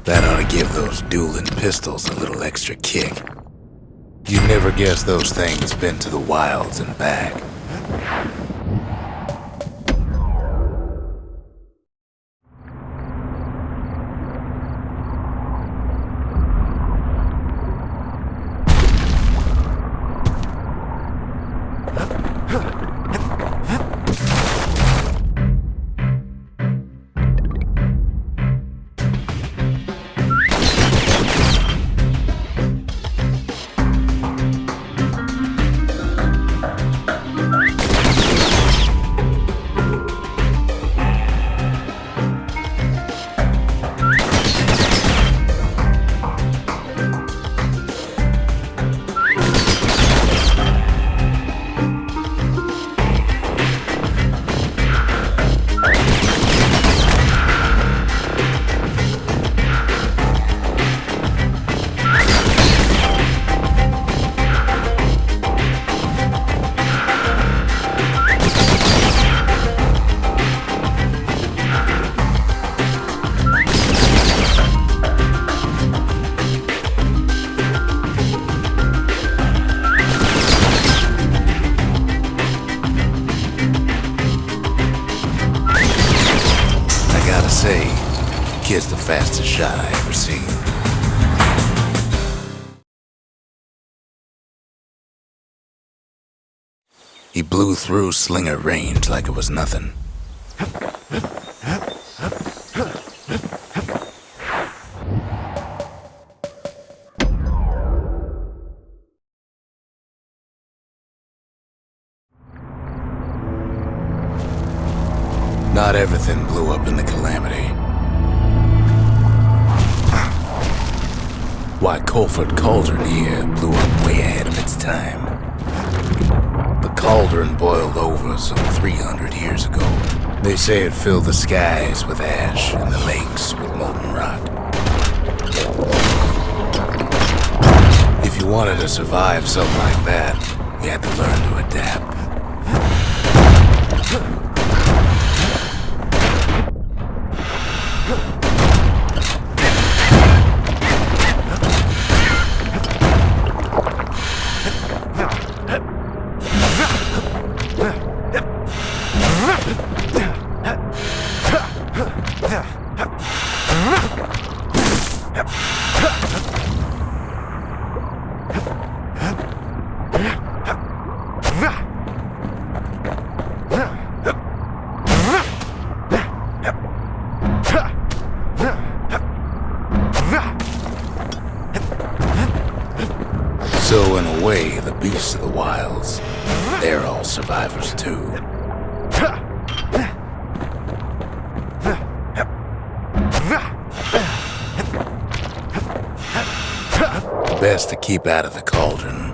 That ought to give those dueling pistols a little extra kick. You'd never guess those things been to the wilds and back. Kid's the fastest shot I ever seen. He blew through slinger range like it was nothing. Not everything blew up in the Calamity. Why, Colford Cauldron here blew up way ahead of its time. The Cauldron boiled over some 300 years ago. They say it filled the skies with ash and the lakes with molten rock. If you wanted to survive something like that, you had to learn to adapt. So in a way, the beasts of the wilds, they're all survivors too. Best to keep out of the cauldron.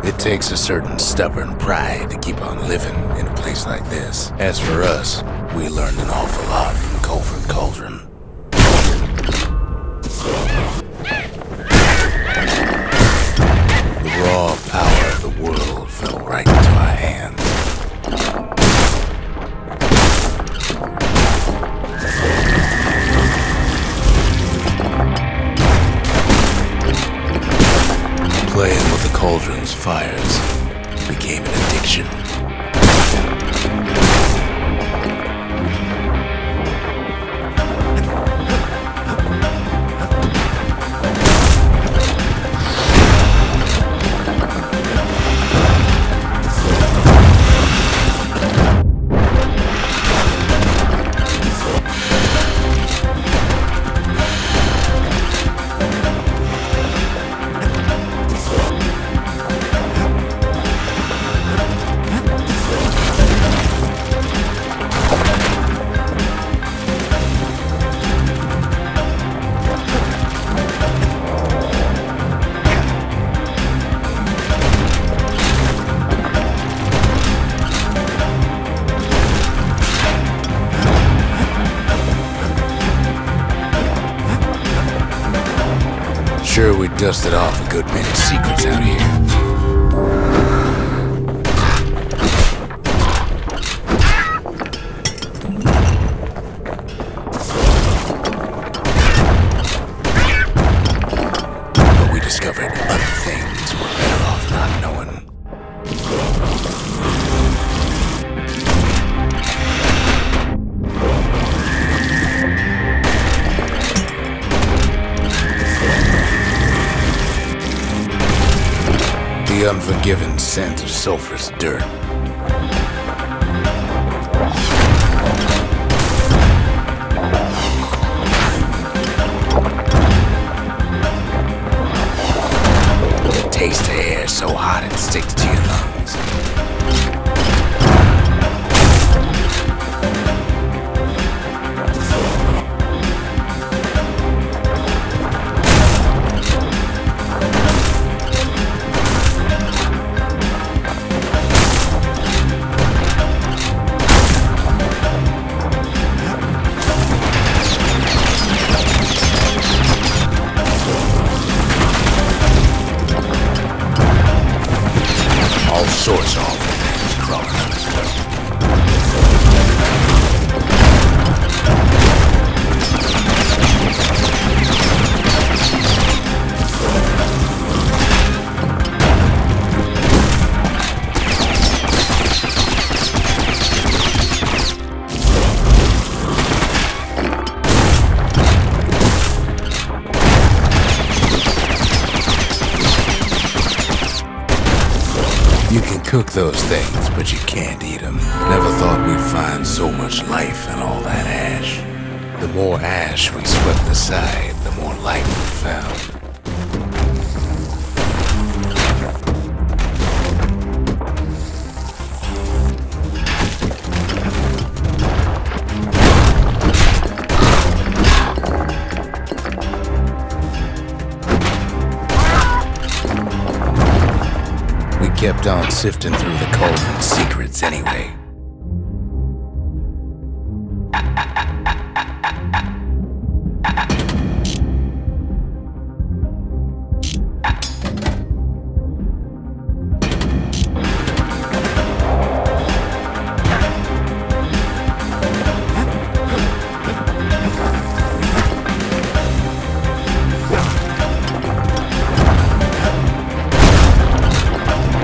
It takes a certain stubborn pride to keep on living in a place like this. As for us, we learned an awful lot from Colford Cauldron. The raw power of the world fell right into our hands. Playing with the Cauldron's fires became an addiction. sure we dusted off a good many secrets out here. But we discovered other things we're better off not knowing. The unforgiving scent of sulfurous dirt. The taste of air so hot it sticks to your lungs. Sorts of awful things crawling on the floor. You can cook those things, but you can't eat them. Never thought we'd find so much life in all that ash. The more ash we swept aside, the more life we found. Kept on sifting through the Cauldron's secrets anyway.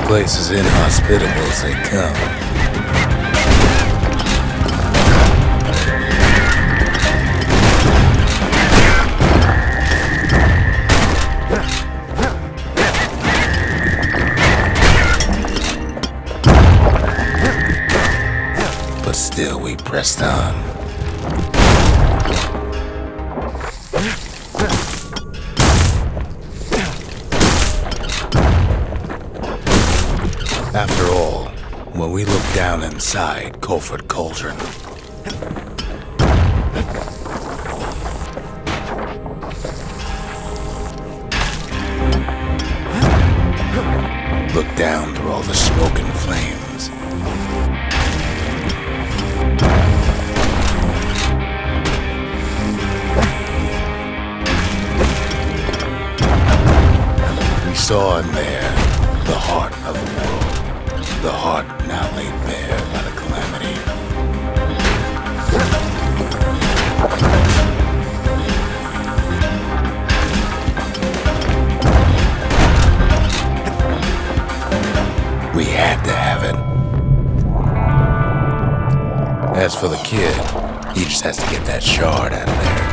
Place as inhospitable as they come. But still we pressed on. After all, when we look down inside Colford Cauldron, look down through all the smoke and flames, we saw in there the heart of the world. The heart now laid bare by the calamity. We had to have it. As for the kid, he just has to get that shard out of there.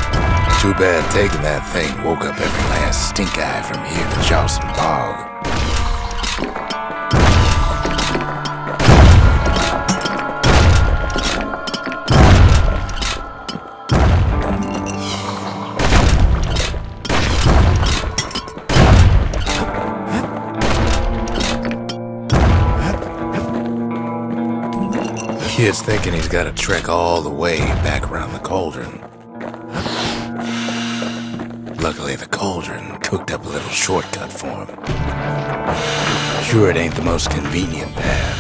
Too bad taking that thing woke up every last stink eye from here to Charleston Bog. Kid's thinking he's got to trek all the way back around the Cauldron. Luckily, the Cauldron cooked up a little shortcut for him. Sure, it ain't the most convenient path.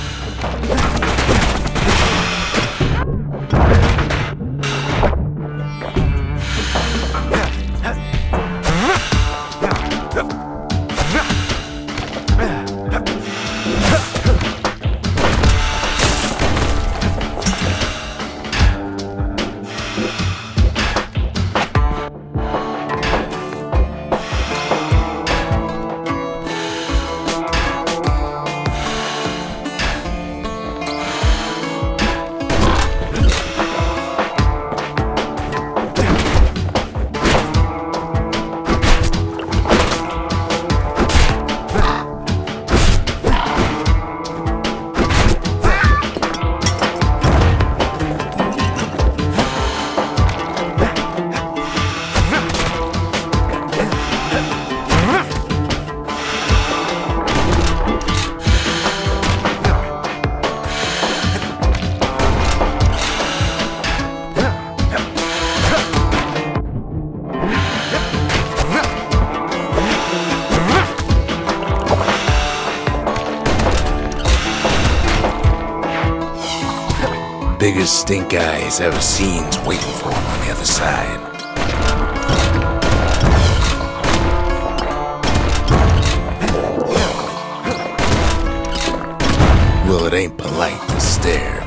biggest stink eye he's ever seen's waiting for him on the other side. Well, it ain't polite to stare.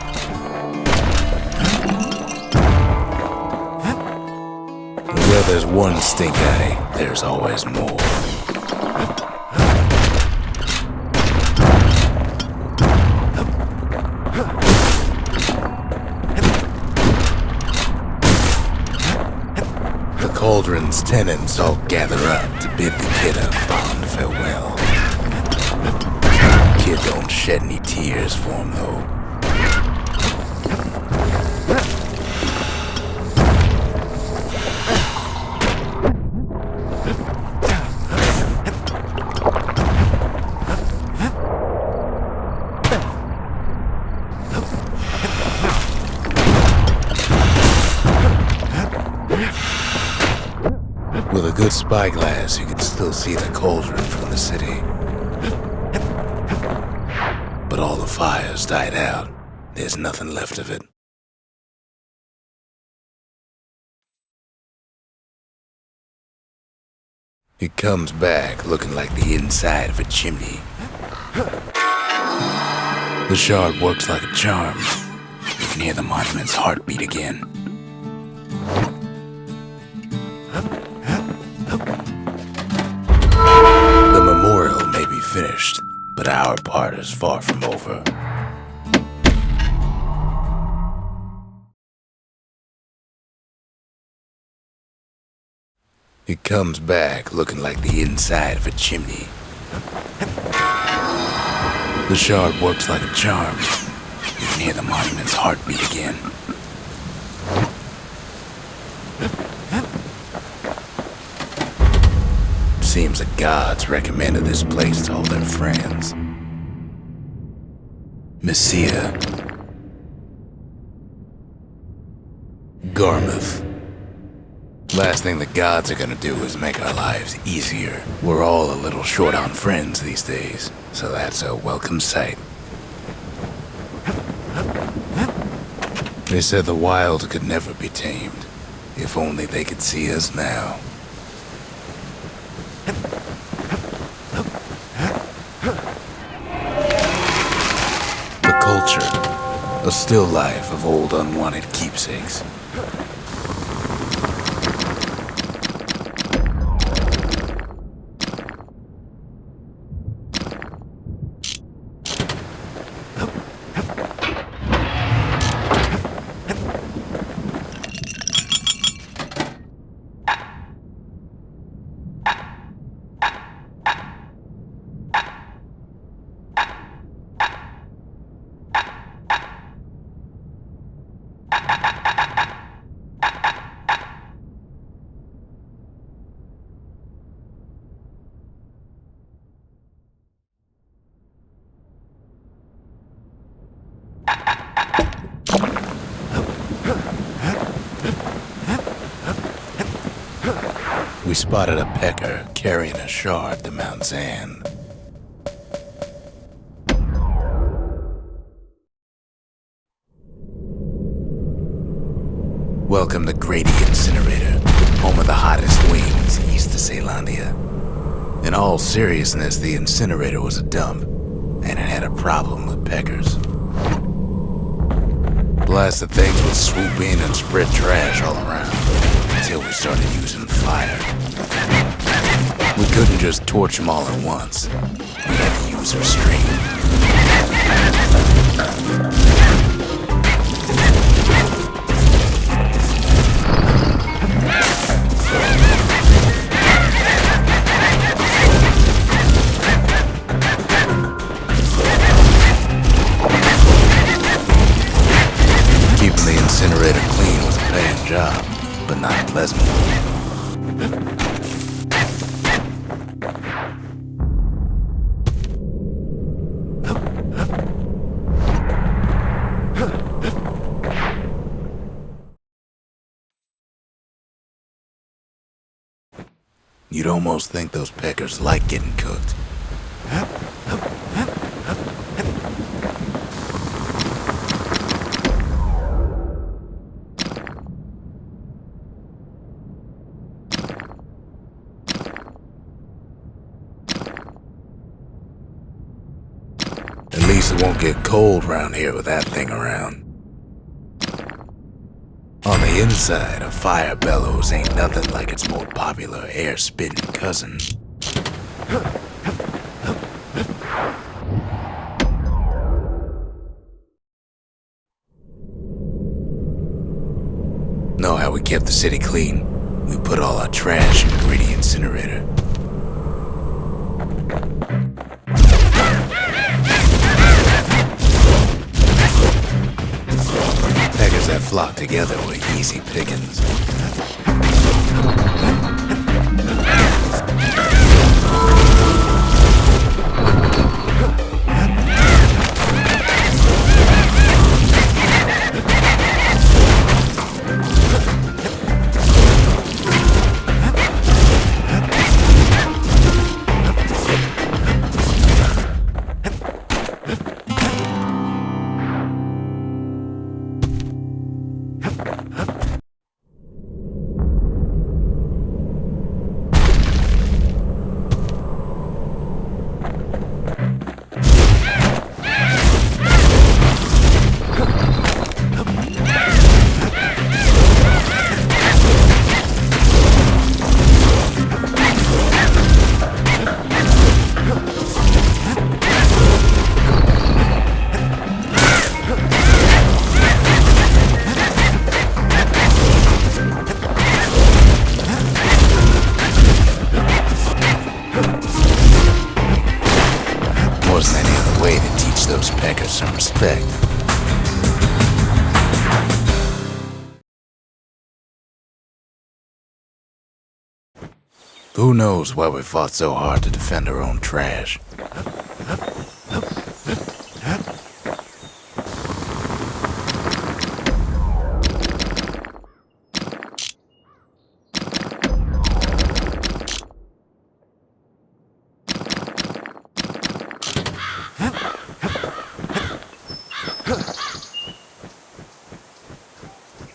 Where there's one stink eye, there's always more. The Cauldron's tenants all gather up to bid the kid a fond farewell. Kid don't shed any tears for him, though. With a good spyglass, you can still see the Cauldron from the city. But all the fires died out. There's nothing left of it. It comes back looking like the inside of a chimney. The shard works like a charm. You can hear the monument's heartbeat again. The memorial may be finished, but our part is far from over. It comes back looking like the inside of a chimney. The shard works like a charm. You can hear the monument's heartbeat again. Seems the gods recommended this place to all their friends. Messiah. Garmouth. Last thing the gods are gonna do is make our lives easier. We're all a little short on friends these days, so that's a welcome sight. They said the wild could never be tamed. If only they could see us now. The culture. A still life of old unwanted keepsakes. We spotted a pecker carrying a shard to Mount Zan. Welcome to Grady Incinerator, home of the hottest wings east of Caelandia. In all seriousness, the incinerator was a dump, and it had a problem with peckers. Blasted things would swoop in and spread trash all around, until we started using fire. We couldn't just torch them all at once. We had to use restraint. Keeping the incinerator clean was a paying job, but not pleasant. You'd almost think those peckers like getting cooked. Guess it won't get cold round here with that thing around. On the inside, a fire bellows ain't nothing like its more popular air-spitting cousin. Know how we kept the city clean? We put all our trash in the gritty incinerator. Peckers that flock together were easy pickings. Wasn't any other way to teach those peckers some respect. Who knows why we fought so hard to defend our own trash?